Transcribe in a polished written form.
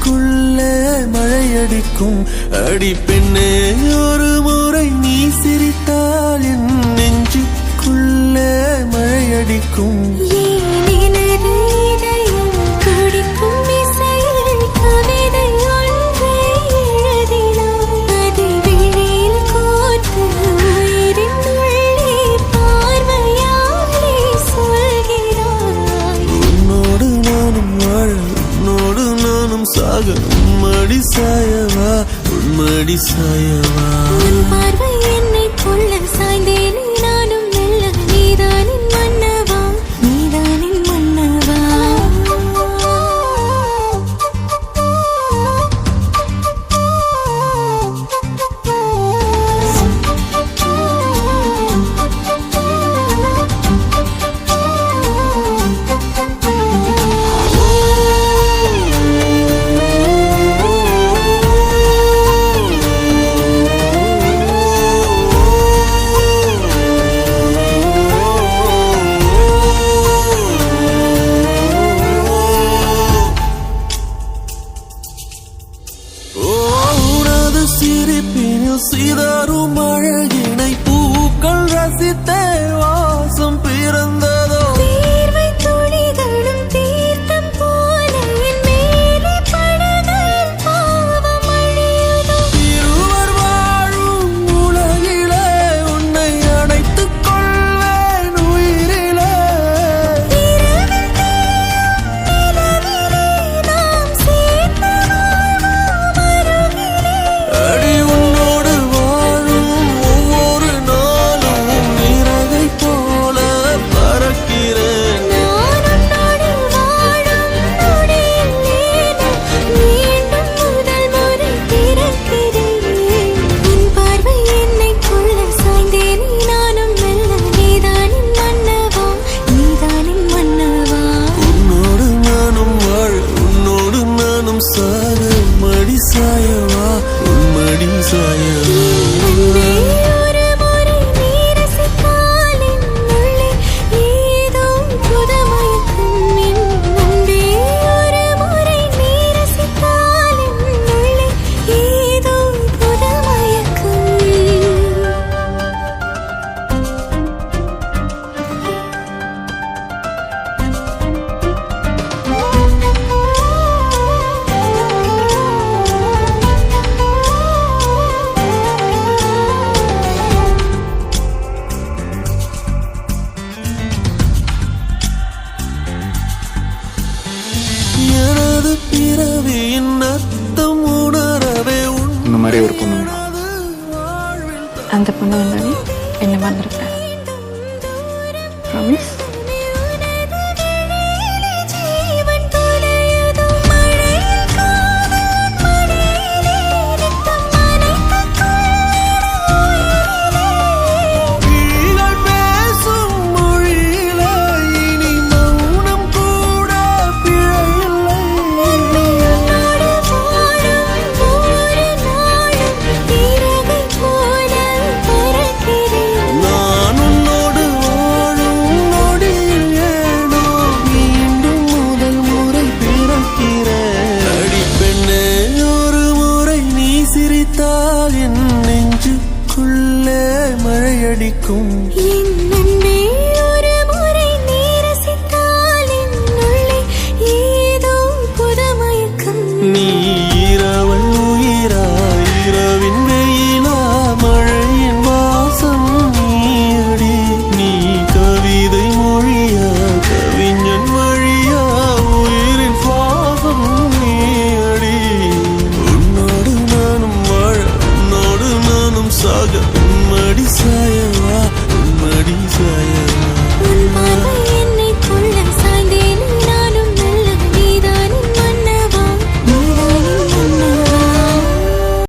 நெஞ்சுக்குள்ளே மழையடிக்கும். அடி பெண்ணே ஒரு முறை நீ சிரித்தால் என் நெஞ்சுக்குள்ளே மழையடிக்கும். சாக உம்மடி சாயவா உன்மடி சாயவா. பார்வை என்னை கொள்ள சாய்ந்தேனே நானும் மெல்ல. நீதானின் மன்னவா நீதானின் மன்னவா. சிரிப்பினில் சிதறும் அழகினை பூக்கள் ரசித்தே வாசம் பிறந்ததோ. தீர்வை துளிகளும் தீர்த்தம் போல என் மேலே படுகையில் பாவம் அழியுதோ. இருவர் வாழும் உலகிலே உன்னை அணைத்துக் கொள்வேன் உயிரிலே. நிலவிலே நாம் சேர்ந்து வாழ்வோம் அருகிலே. அடி உன்னோடு வாழும் ஒவ்வொரு நாளும் இறகை போல பறக்கிறேன். நான் உன்னோடு வாழும் நொடியில் மீண்டும் முதல் முறை பிறக்கிறேன். உன் பார்வை என்னை கொள்ள சாய்ந்தேனே நானும் மெல்ல. நீதானின் மன்னவா நீதானின் மன்னவா. உன்னோடு நானும் வாழ உன்னோடு நானும் சாக மடி சாயவா உன்மடி சாயவா. அன்பே ஒரு முறை நீ ரசித்தால் என் உள்ளே ஏதோ புதுமயக்கம். அன்பே ஒரு முறை நீ ரசித்தால் என் உள்ளே ஏதோ புதுமயக்கம். எனது பிறவியின் அர்த்தம் உணரவே இந்த மாதிரி ஒரு பொண்ணு வேணும். அந்த பொண்ணு வந்தோடனே என்ன மறந்துருப்பேன். ப்ராமிஸ். ஜீவன் தொலையுதோ மழையில் காதல் மடியிலே நித்தம் நனைத்துக் ஈகள் பேசும் மொழியிலே இனி மௌனம் கூட பிழையில்லை. உன்னோடு வாழும் ஒவ்வொரு நாளும் இறகை போல பறக்கிறேன். நான் உன்னோடு வாழும் நொடியில் ஏனோ மீண்டும் முதல் முறை பிறக்கிறேன். அடி பெண்ணே ஒரு முறை நீ சிரித்தால் என் நெஞ்சுக்குள்ளே மழையடிக்கும். என் அன்பே ஒரு முறை நீ ரசித்தால் என் உள்ளே ஏதோ புதுமயக்கம். நீ இரவல் உயிரா இரவின் வெயிலா மழையின் வாசம் நீயடி. நீ கவிதை மொழியா கவிஞன் வழியா உயிரின் சுவாசம் நீயடி. உன்னோடு நானும் வாழ உன்னோடு நானும் சாக